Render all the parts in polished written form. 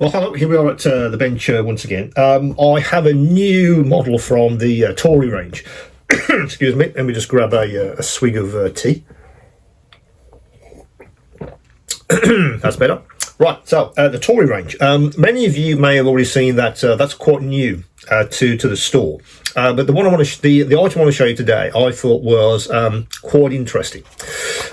Well, hello, here we are at the bench once again. I have a new model from the Tory range. Excuse me, let me just grab a swig of tea. That's better. Right, so the Tory range. Many of you may have already seen that that's quite new to the store. But the one the item I want to show you today, I thought was quite interesting.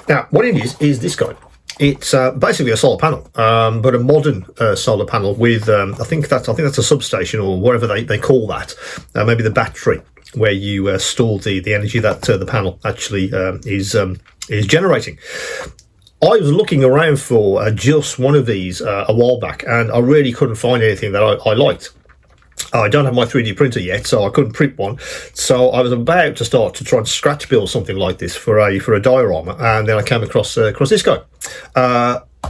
Now, what it is this guy. It's basically a solar panel, but a modern solar panel with I think that's a substation or whatever they call that. Maybe the battery where you store the energy that the panel actually is generating. I was looking around for just one of these a while back, and I really couldn't find anything that I liked. I don't have my 3D printer yet, so I couldn't print one. So I was about to start to try and scratch build something like this for a diorama, and then I came across this guy.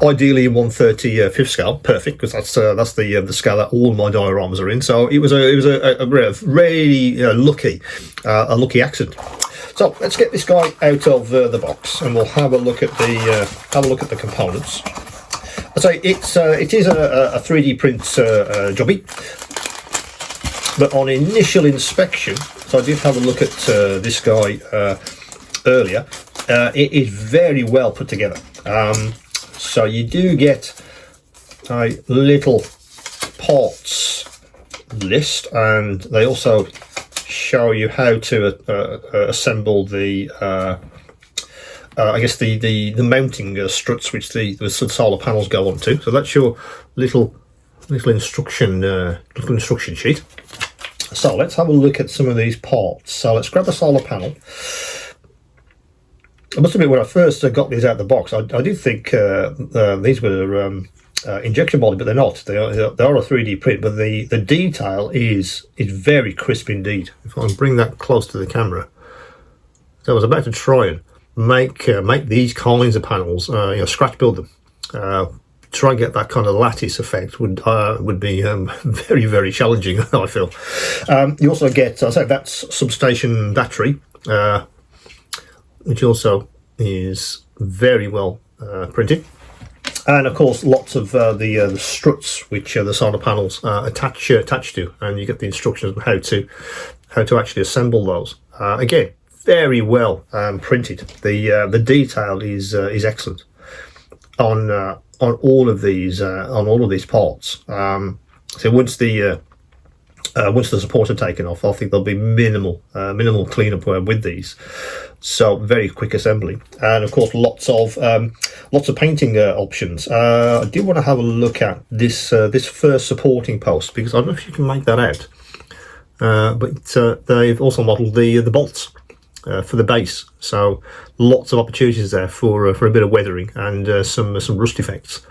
Ideally in 1/35th scale, perfect, because that's the scale that all my dioramas are in. So it was a really lucky accident. So let's get this guy out of the box, and we'll have a look at the components. So it is a 3D print jobby. But on initial inspection, so I did have a look at this guy earlier, it is very well put together. So you do get a little parts list, and they also show you how to assemble the I guess the mounting struts which the solar panels go onto. So that's your little instruction sheet. So let's have a look at some of these parts. So let's grab a solar panel. I must admit, when I first got these out of the box, I did think these were injection molded, but they're not. They are a 3D print, but the detail is very crisp indeed. If I can bring that close to the camera. So I was about to try and make these kinds of panels, scratch build them. Try and get that kind of lattice effect would be very, very challenging, I feel. You also get, as I said, that's substation battery, which also is very well printed. And of course, lots of the struts which the solar panels attach to, and you get the instructions on how to actually assemble those. Again, very well printed. The detail is excellent on all of these parts. So once the supports are taken off, I think there'll be minimal cleanup with these. So very quick assembly, and of course lots of painting options. I do want to have a look at this first supporting post, because I don't know if you can make that out, but they've also modelled the bolts for the base. So lots of opportunities there for a bit of weathering and some rust effects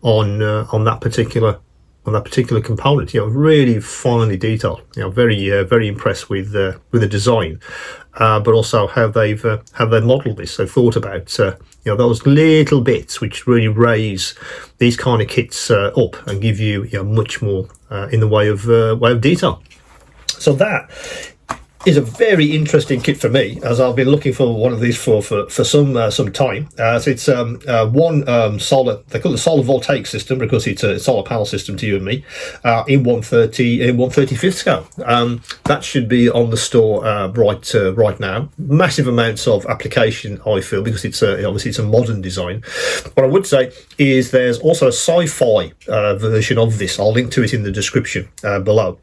on that particular component. Really finely detailed. Very impressed with the design, but also how they've modelled this. They've thought about those little bits which really raise these kind of kits up and give you much more in the way of detail. So that is a very interesting kit for me, as I've been looking for one of these for some time. So it's one solar, they call it the solar voltaic system, because it's a solar panel system to you and me, in 1/35th scale. That should be on the store right now. Massive amounts of application, I feel, because obviously it's a modern design. What I would say is there's also a sci-fi version of this. I'll link to it in the description below.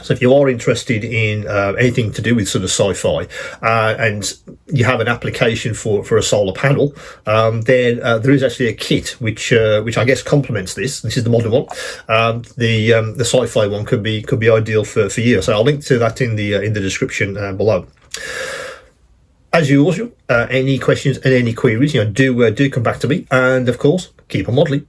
So if you are interested in anything to do with sort of sci-fi, and you have an application for a solar panel, then there is actually a kit which I guess complements this. This is the modern one. The sci-fi one could be ideal for you. So I'll link to that in the description below. As usual, any questions and any queries, do come back to me, and of course keep on modelling.